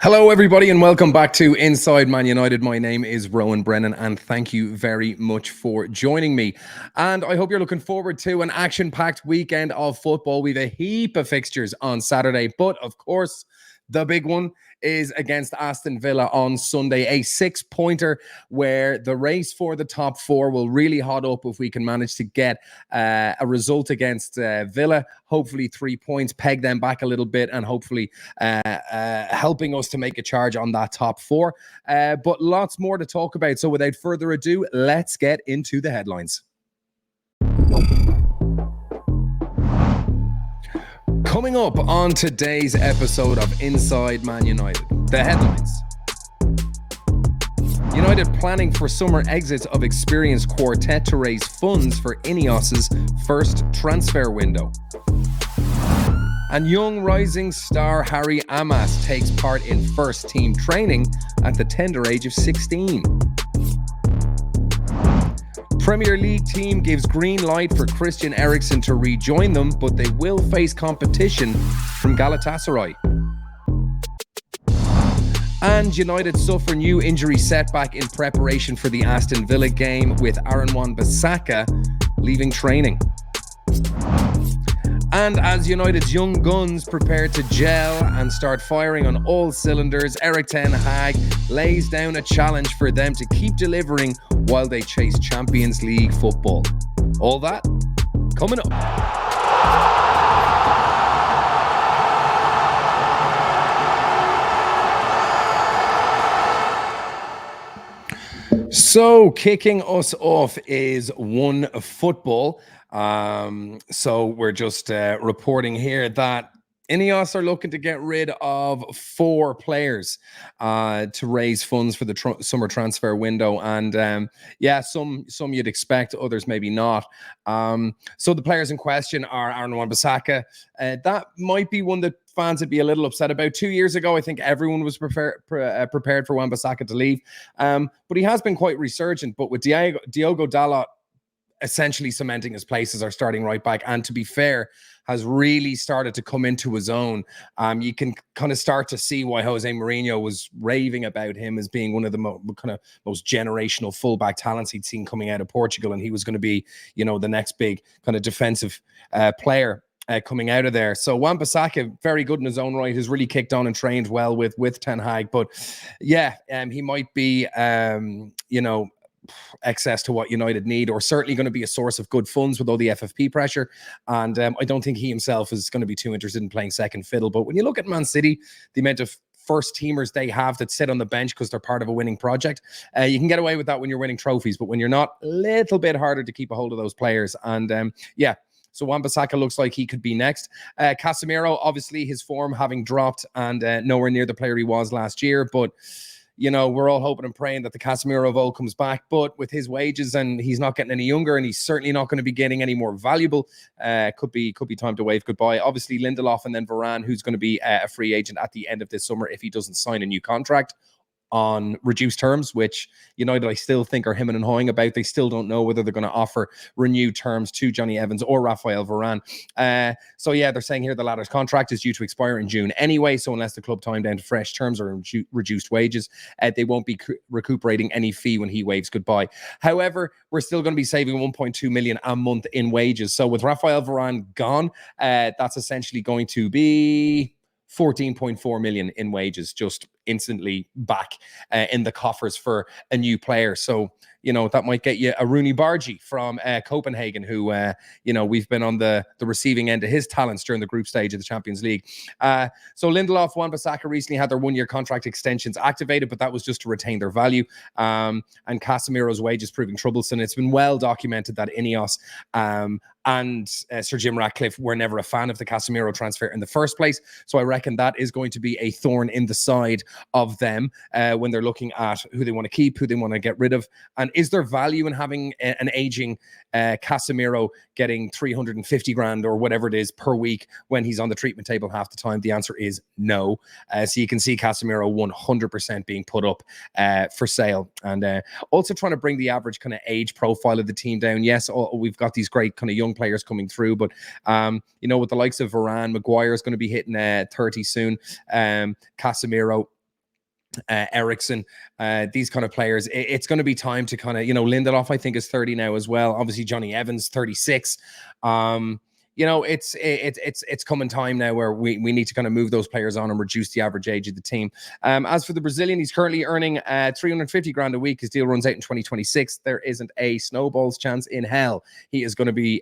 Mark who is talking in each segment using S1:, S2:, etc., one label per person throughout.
S1: Hello, everybody, and welcome back to Inside Man United. My name is Rowan Brennan, and thank you very much for joining me. And I hope you're looking forward to an action-packed weekend of football. We have a heap of fixtures on Saturday, but of course, the big one is against Aston Villa on Sunday, a six-pointer where the race for the top four will really hot up if we can manage to get a result against Villa. Hopefully 3 points, peg them back a little bit, and hopefully helping us to make a charge on that top four. But lots more to talk about. So without further ado, let's get into the headlines. Coming up on today's episode of Inside Man United, the headlines. United planning for summer exits of experienced quartet to raise funds for Ineos's first transfer window. And young rising star Harry Amass takes part in first team training at the tender age of 16. Premier League team gives green light for Christian Eriksen to rejoin them, but they will face competition from Galatasaray. And United suffer new injury setback in preparation for the Aston Villa game, with Aaron Wan-Bissaka leaving training. And as United's young guns prepare to gel and start firing on all cylinders, Erik Ten Hag lays down a challenge for them to keep delivering while they chase Champions League football. All that coming up. So kicking us off is One Football. So we're just reporting here that Ineos are looking to get rid of 4 players to raise funds for the summer transfer window. And yeah, some you'd expect, others maybe not. So the players in question are Aaron Wan-Bissaka. That might be one that fans would be a little upset about. 2 years ago, I think everyone was prepared for Wan-Bissaka to leave. But he has been quite resurgent. But with Diogo Dalot essentially cementing his place as our starting right back, and to be fair, has really started to come into his own. You can kind of start to see why Jose Mourinho was raving about him as being one of the most generational fullback talents he'd seen coming out of Portugal, and he was going to be, the next big kind of defensive player coming out of there. So Wan-Bissaka, very good in his own right, has really kicked on and trained well with Ten Hag. But yeah, he might be, excess to what United need, or certainly going to be a source of good funds with all the FFP pressure. And I don't think he himself is going to be too interested in playing second fiddle. But when you look at Man City, the amount of first teamers they have that sit on the bench because they're part of a winning project, you can get away with that when you're winning trophies. But when you're not, a little bit harder to keep a hold of those players. And yeah, so Wan-Bissaka looks like he could be next. Casemiro, obviously his form having dropped and nowhere near the player he was last year. But we're all hoping and praying that the Casemiro of old comes back. But with his wages, and he's not getting any younger, and he's certainly not going to be getting any more valuable, could be time to wave goodbye. Obviously, Lindelof and then Varane, who's going to be a free agent at the end of this summer if he doesn't sign a new contract on reduced terms, which United I still think are hemming and hawing about. They still don't know whether they're going to offer renewed terms to Johnny Evans or Raphael Varane. So yeah, they're saying here the latter's contract is due to expire in June anyway, so unless the club time down to fresh terms or reduced wages, they won't be recuperating any fee when he waves goodbye. However, we're still going to be saving 1.2 million a month in wages. So with Raphael Varane gone, that's essentially going to be 14.4 million in wages just instantly back in the coffers for a new player. So, that might get you a Rooney Bargy from Copenhagen, who, we've been on the receiving end of his talents during the group stage of the Champions League. So Lindelof, Wan-Bissaka recently had their 1-year contract extensions activated, but that was just to retain their value. And Casemiro's wages proving troublesome. It's been well documented that Ineos and Sir Jim Ratcliffe were never a fan of the Casemiro transfer in the first place. So I reckon that is going to be a thorn in the side of them when they're looking at who they want to keep, who they want to get rid of. And is there value in having an aging Casemiro getting 350 grand or whatever it is per week when he's on the treatment table half the time? The answer is no. So you can see Casemiro 100% being put up for sale. And also trying to bring the average kind of age profile of the team down. Yes, we've got these great kind of young players coming through, but with the likes of Varane, Maguire is going to be hitting 30 soon. Casemiro, Eriksson, these kind of players. It's going to be time to kind of, Lindelof, I think, is 30 now as well. Obviously, Johnny Evans, 36. It's coming time now where we need to kind of move those players on and reduce the average age of the team. As for the Brazilian, he's currently earning 350 grand a week. His deal runs out in 2026. There isn't a snowball's chance in hell he is going to be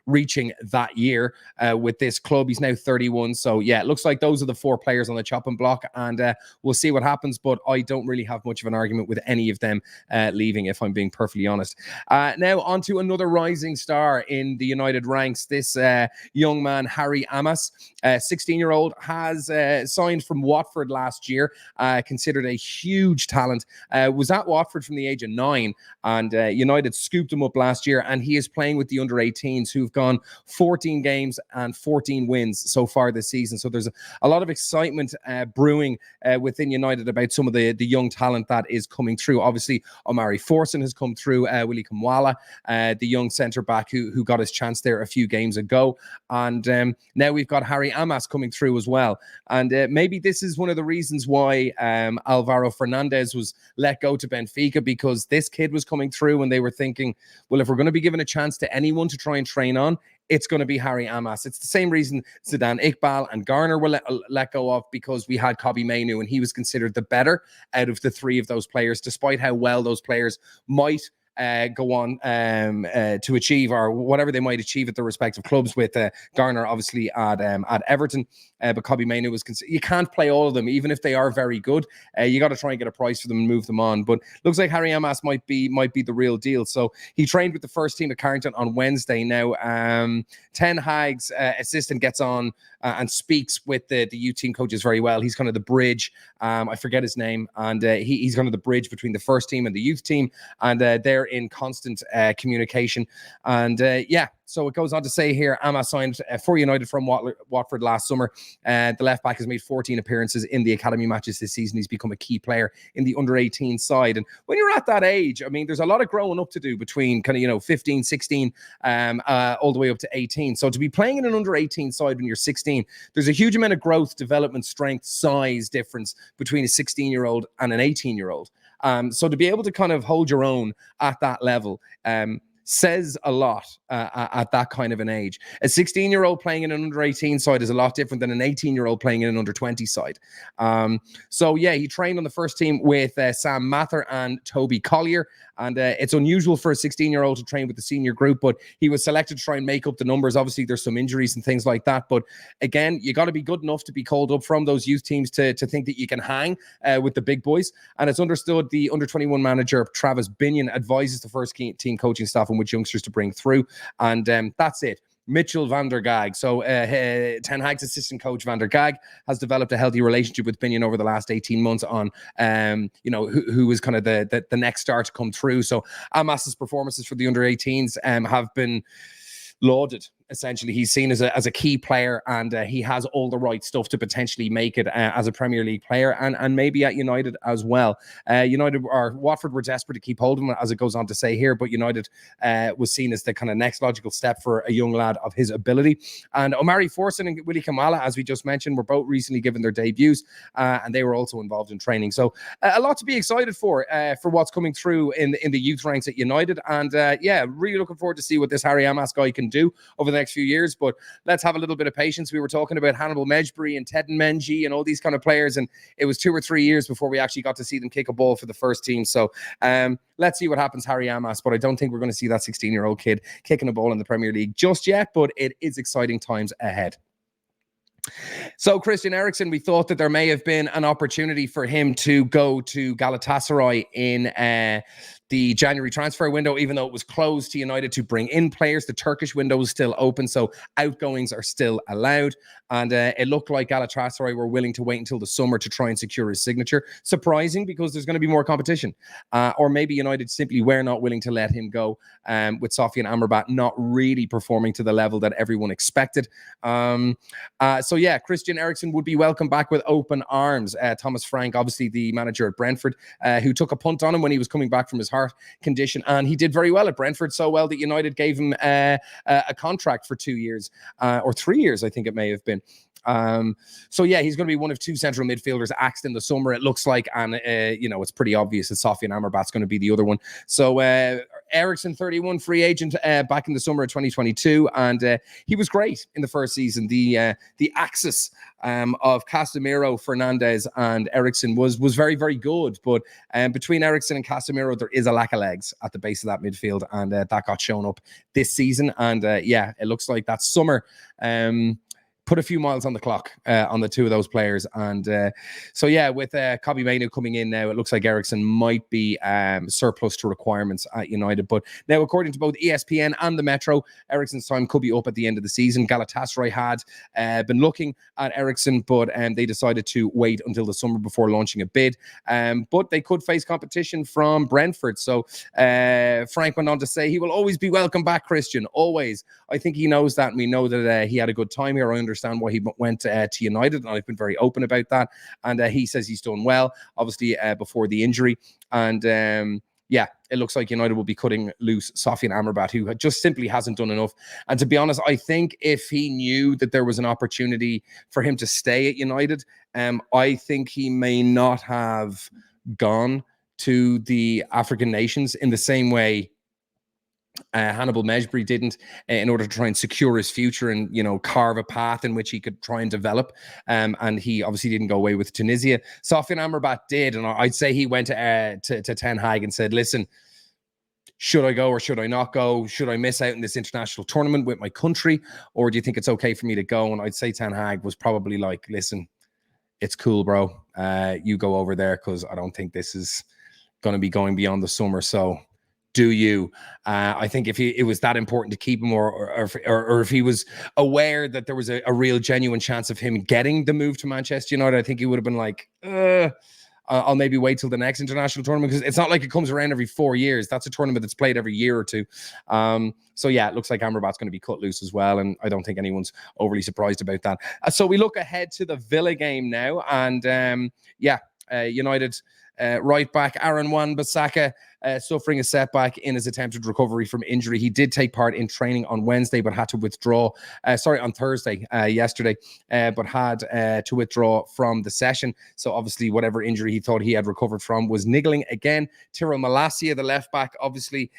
S1: reaching that year with this club. He's now 31. So yeah, it looks like those are the 4 players on the chopping block, and we'll see what happens. But I don't really have much of an argument with any of them leaving, if I'm being perfectly honest. Now on to another rising star in the United ranks. This young man, Harry Amass, 16-year-old, has signed from Watford last year, considered a huge talent, was at Watford from the age of 9, and United scooped him up last year, and he is playing with the under-18s, who've gone 14 games and 14 wins so far this season. So there's a lot of excitement brewing within United about some of the young talent that is coming through. Obviously, Omari Forson has come through, Willie Kamwala, the young centre-back who got his chance there a few games ago. And now we've got Harry Amass coming through as well. And maybe this is one of the reasons why Alvaro Fernandez was let go to Benfica, because this kid was coming through and they were thinking, well, if we're going to be given a chance to anyone to try and train on, it's going to be Harry Amass. It's the same reason Zidane Iqbal and Garner were let go of, because we had Kobbie Mainoo and he was considered the better out of the 3 of those players, despite how well those players might go on to achieve, or whatever they might achieve at their respective clubs, with Garner obviously at Everton, but Kobbie Mainoo was you can't play all of them, even if they are very good. You got to try and get a price for them and move them on. But looks like Harry Amass might be the real deal. So he trained with the first team at Carrington on Wednesday. Now Ten Hag's assistant gets on and speaks with the youth team coaches very well. He's kind of the bridge. I forget his name, and he's kind of the bridge between the first team and the youth team, and they're in constant communication. And so it goes on to say here, Amass signed for United from Watford last summer. The left back has made 14 appearances in the academy matches this season. He's become a key player in the under-18 side. And when you're at that age, I mean, there's a lot of growing up to do between kind of 15, 16, all the way up to 18. So to be playing in an under-18 side when you're 16, there's a huge amount of growth, development, strength, size difference between a 16-year-old and an 18-year-old. So to be able to kind of hold your own at that level says a lot at that kind of an age. A 16-year-old playing in an under-18 side is a lot different than an 18-year-old playing in an under-20 side. So yeah, he trained on the first team with Sam Mather and Toby Collier, and it's unusual for a 16-year-old to train with the senior group, but he was selected to try and make up the numbers. Obviously, there's some injuries and things like that, but again, you got to be good enough to be called up from those youth teams to think that you can hang with the big boys. And it's understood the under-21 manager, Travis Binion, advises the first team coaching staff on which youngsters to bring through, and that's it. Mitchell van der Gaag. So Ten Hag's assistant coach Van der Gaag has developed a healthy relationship with Binion over the last 18 months on, who is kind of the next star to come through. So Amass's performances for the under-18s have been lauded. Essentially, he's seen as a key player, and he has all the right stuff to potentially make it as a Premier League player, and maybe at United as well. Watford were desperate to keep hold of him, as it goes on to say here, but United was seen as the kind of next logical step for a young lad of his ability. And Omari Forson and Willie Kamala, as we just mentioned, were both recently given their debuts, and they were also involved in training. So a lot to be excited for what's coming through in the youth ranks at United. And really looking forward to see what this Harry Amass guy can do over the next few years, but let's have a little bit of patience. We were talking about Hannibal Mejbri and Ted Menji and all these kind of players, and it was 2 or 3 years before we actually got to see them kick a ball for the first team. So let's see what happens, Harry Amass, but I don't think we're going to see that 16-year-old kid kicking a ball in the Premier League just yet, but it is exciting times ahead. So Christian Eriksen, we thought that there may have been an opportunity for him to go to Galatasaray in the January transfer window, even though it was closed to United to bring in players. The Turkish window was still open, so outgoings are still allowed. And it looked like Galatasaray were willing to wait until the summer to try and secure his signature. Surprising, because there's going to be more competition. Or maybe United simply were not willing to let him go, with Sofian Amrabat not really performing to the level that everyone expected. So yeah, Christian Eriksen would be welcome back with open arms. Thomas Frank, obviously the manager at Brentford, who took a punt on him when he was coming back from his heart condition, and he did very well at Brentford, so well that United gave him a contract for 2 years, or 3 years, I think it may have been. So yeah, he's going to be one of two central midfielders axed in the summer, it looks like, and it's pretty obvious that Sofian Amrabat's going to be the other one. So Eriksen, 31, free agent back in the summer of 2022, and he was great in the first season. The axis of Casemiro, Fernandes, and Eriksen was very, very good. But between Eriksen and Casemiro, there is a lack of legs at the base of that midfield, and that got shown up this season. And yeah, it looks like that summer put a few miles on the clock on the two of those players. And so, yeah, with Kobbie Mainoo coming in now, it looks like Eriksen might be surplus to requirements at United. But now, according to both ESPN and the Metro, Eriksen's time could be up at the end of the season. Galatasaray had been looking at Eriksen, but they decided to wait until the summer before launching a bid. But they could face competition from Brentford. So Frank went on to say he will always be welcome back, Christian, always. I think he knows that, and we know that he had a good time here. I understand why he went to United, and I've been very open about that. And he says he's done well, obviously, before the injury. And yeah, it looks like United will be cutting loose Sofian Amrabat, who just simply hasn't done enough. And to be honest, I think if he knew that there was an opportunity for him to stay at United, I think he may not have gone to the African nations in the same way Hannibal Mejbri didn't, in order to try and secure his future and, carve a path in which he could try and develop. And he obviously didn't go away with Tunisia. Sofian Amrabat did. And I'd say he went to Ten Hag and said, listen, should I go or should I not go? Should I miss out in this international tournament with my country? Or do you think it's okay for me to go? And I'd say Ten Hag was probably like, listen, it's cool, bro. You go over there, because I don't think this is going to be going beyond the summer. So do you? I think if it was that important to keep him, or if he was aware that there was a real genuine chance of him getting the move to Manchester United, I think he would have been like, I'll maybe wait till the next international tournament, because it's not like it comes around every 4 years. That's a tournament that's played every year or two. So yeah, it looks like Amrabat's going to be cut loose as well, and I don't think anyone's overly surprised about that. So we look ahead to the Villa game now, and United right back Aaron Wan-Bissaka suffering a setback in his attempted recovery from injury. He did take part in training on Wednesday, but had to withdraw. On Thursday, yesterday, but had to withdraw from the session. So obviously, whatever injury he thought he had recovered from was niggling again. Tyrell Malacia, the left back, obviously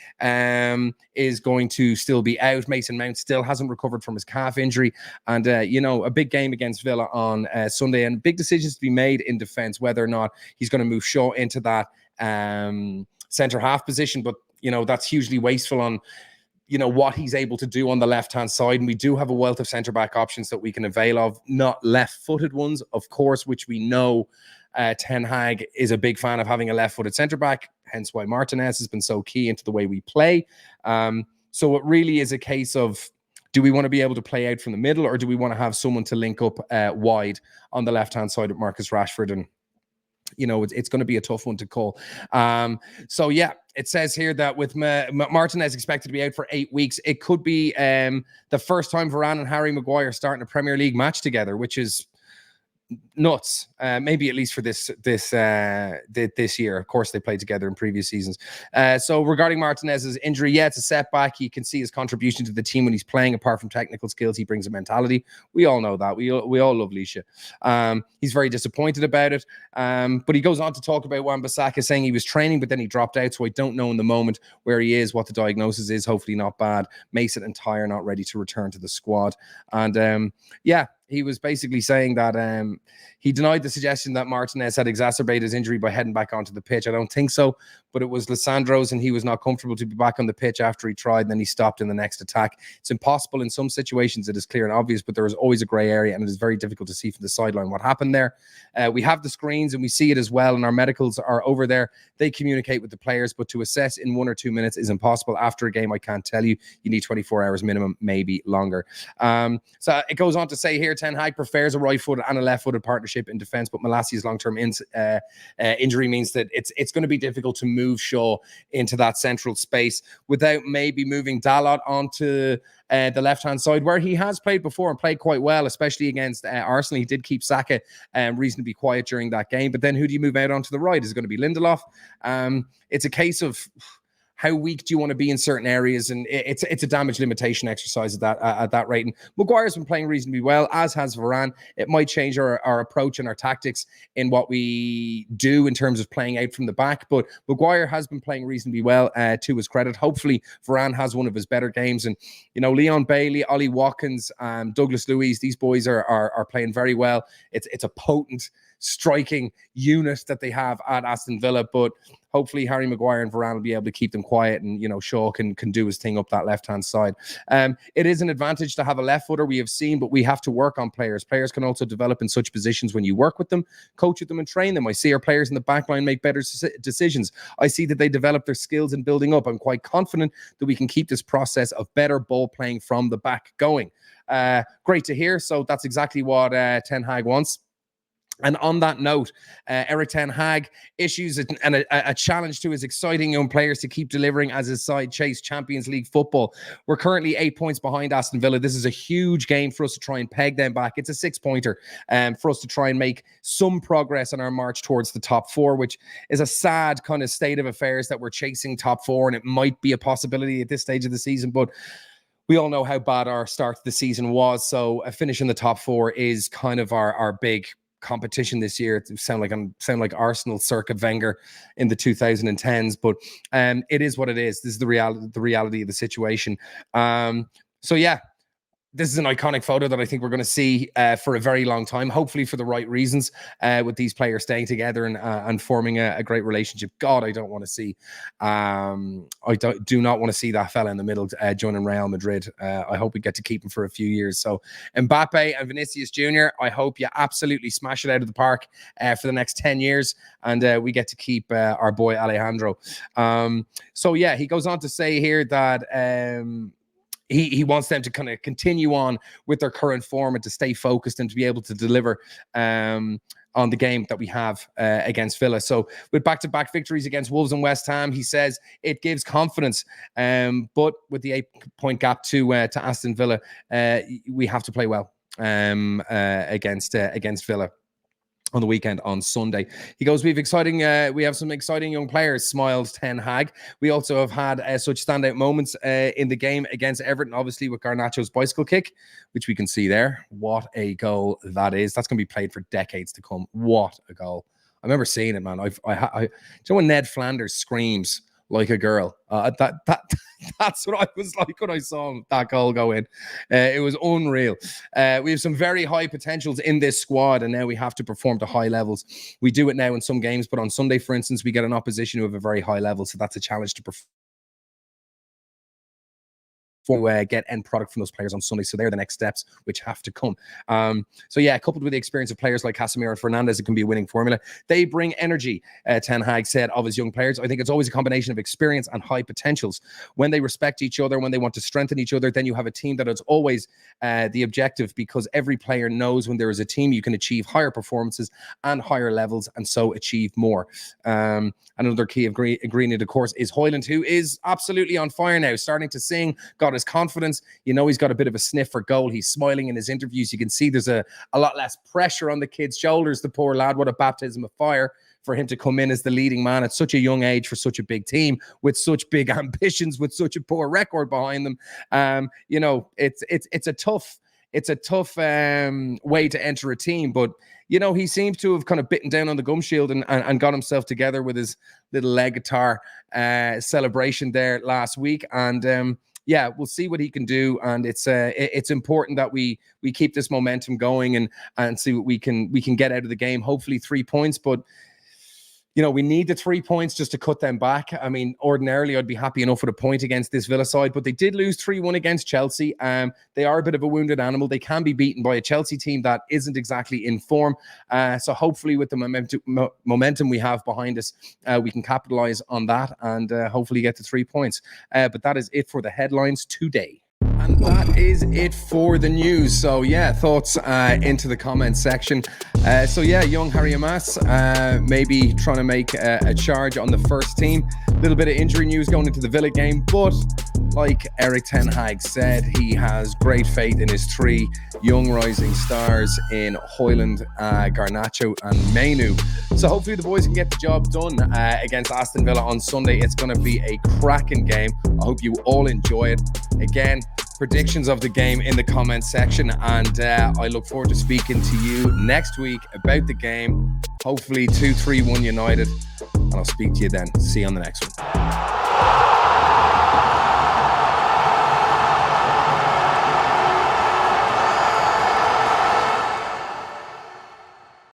S1: is going to still be out. Mason Mount still hasn't recovered from his calf injury. And, a big game against Villa on Sunday, and big decisions to be made in defence, whether or not he's going to move Shaw into that centre-half position. But, that's hugely wasteful on, what he's able to do on the left-hand side. And we do have a wealth of centre-back options that we can avail of, not left-footed ones, of course, which we know Ten Hag is a big fan of having a left-footed centre-back, hence why Martinez has been so key into the way we play. So it really is a case of, do we want to be able to play out from the middle, or do we want to have someone to link up wide on the left-hand side with Marcus Rashford? And it's going to be a tough one to call. So yeah, it says here that with Martinez expected to be out for 8 weeks, it could be the first time Varane and Harry Maguire starting a Premier League match together, which is nuts. Maybe at least for this year. Of course, they played together in previous seasons. So regarding Martinez's injury, yeah, it's a setback. You can see his contribution to the team when he's playing. Apart from technical skills, he brings a mentality. We all know that. We all love Leisha. He's very disappointed about it. But he goes on to talk about Wan-Bissaka, saying he was training, but then he dropped out. So I don't know in the moment where he is, what the diagnosis is. Hopefully not bad. Mason and Tyre not ready to return to the squad. And he was basically saying that he denied the suggestion that Martinez had exacerbated his injury by heading back onto the pitch. I don't think so, but it was Lissandro's, and he was not comfortable to be back on the pitch after he tried, and then he stopped in the next attack. It's impossible in some situations. It is clear and obvious, but there is always a grey area, and it is very difficult to see from the sideline what happened there. We have the screens, and we see it as well, and our medicals are over there. They communicate with the players, but to assess in 1 or 2 minutes is impossible. After a game, I can't tell you. You need 24 hours minimum, maybe longer. So it goes on to say here, Ten Hag prefers a right-footed and a left-footed partnership in defence, but Malacia's long-term injury means that it's going to be difficult to move Shaw into that central space without maybe moving Dalot onto the left-hand side, where he has played before and played quite well, especially against Arsenal. He did keep Saka reasonably quiet during that game, but then who do you move out onto the right? Is it going to be Lindelof? It's a case of how weak do you want to be in certain areas, and it's a damage limitation exercise at that rate. And Maguire's been playing reasonably well, as has Varane. It might change our approach and our tactics in what we do in terms of playing out from the back, but Maguire has been playing reasonably well, to his credit. Hopefully Varane has one of his better games, and Leon Bailey, Ollie Watkins, Douglas Luiz, these boys are playing very well. It's a potent striking unit that they have at Aston Villa, but hopefully Harry Maguire and Varane will be able to keep them quiet, and Shaw can do his thing up that left-hand side. It is an advantage to have a left footer, we have seen, but we have to work on players. Players can also develop in such positions when you work with them, coach with them, and train them. I see our players in the back line make better decisions. I see that they develop their skills in building up. I'm quite confident that we can keep this process of better ball playing from the back going. Great to hear. So that's exactly what Ten Hag wants. And on that note, Erik Ten Hag issues a challenge to his exciting young players to keep delivering as his side chase Champions League football. We're currently 8 points behind Aston Villa. This is a huge game for us to try and peg them back. It's a 6-pointer for us to try and make some progress on our march towards the top 4, which is a sad kind of state of affairs that we're chasing top 4, and it might be a possibility at this stage of the season, but we all know how bad our start to the season was. So a finish in the top 4 is kind of our big competition this year. It sound like Arsenal circa Wenger in the 2010s, but it is what it is. This is the reality of the situation. So yeah, this is an iconic photo that I think we're going to see for a very long time, hopefully for the right reasons, with these players staying together and forming a great relationship. God, I don't want to see, do not want to see that fella in the middle joining Real Madrid. I hope we get to keep him for a few years. So Mbappe and Vinicius Jr., I hope you absolutely smash it out of the park for the next 10 years, and we get to keep our boy Alejandro. So yeah, he goes on to say here that He wants them to kind of continue on with their current form and to stay focused and to be able to deliver on the game that we have against Villa. So with back-to-back victories against Wolves and West Ham, he says it gives confidence. But with the 8-point gap to Aston Villa, we have to play well against Villa on the weekend on Sunday. He goes, we have some exciting young players, smiles Ten Hag. We also have had such standout moments in the game against Everton, obviously with Garnacho's bicycle kick, which we can see there. What a goal that is. That's going to be played for decades to come. What a goal. I remember seeing it, man. Do you know when Ned Flanders screams like a girl? That's what I was like when I saw that goal go in. It was unreal. We have some very high potentials in this squad, and now we have to perform to high levels. We do it now in some games, but on Sunday, for instance, we get an opposition who have a very high level, so that's a challenge to perform. Get end product from those players on Sunday. So they're the next steps which have to come. So yeah, coupled with the experience of players like Casemiro and Fernandes, it can be a winning formula. They bring energy, Ten Hag said of his young players. I think it's always a combination of experience and high potentials. When they respect each other, when they want to strengthen each other, then you have a team that is always the objective, because every player knows when there is a team, you can achieve higher performances and higher levels, and so achieve more. Another key ingredient, of course, is Hojlund, who is absolutely on fire now, starting to sing, got his confidence. He's got a bit of a sniff for goal. He's smiling in his interviews. You can see there's a lot less pressure on the kid's shoulders. The poor lad, what a baptism of fire for him to come in as the leading man at such a young age for such a big team with such big ambitions, with such a poor record behind them. It's a tough way to enter a team, but he seems to have kind of bitten down on the gum shield and got himself together with his little leg guitar celebration there last week. And yeah, we'll see what he can do, and it's important that we keep this momentum going and see what we can get out of the game. Hopefully 3 points, but we need the 3 points just to cut them back. I mean, ordinarily I'd be happy enough with a point against this Villa side, but they did lose 3-1 against Chelsea. They are a bit of a wounded animal. They can be beaten by a Chelsea team that isn't exactly in form. So hopefully with the momentum we have behind us, we can capitalize on that and hopefully get the 3 points. But that is it for the headlines today. And that is it for the news. So yeah, thoughts into the comment section. So yeah, young Harry Amass maybe trying to make a charge on the first team. A little bit of injury news going into the Villa game, but like Erik Ten Hag said, he has great faith in his three young rising stars in Hojlund, Garnacho and Mainoo. So hopefully the boys can get the job done against Aston Villa on Sunday. It's going to be a cracking game. I hope you all enjoy it. Again, predictions of the game in the comments section, and I look forward to speaking to you next week about the game. Hopefully 2-3-1 United, and I'll speak to you then. See you on the next one.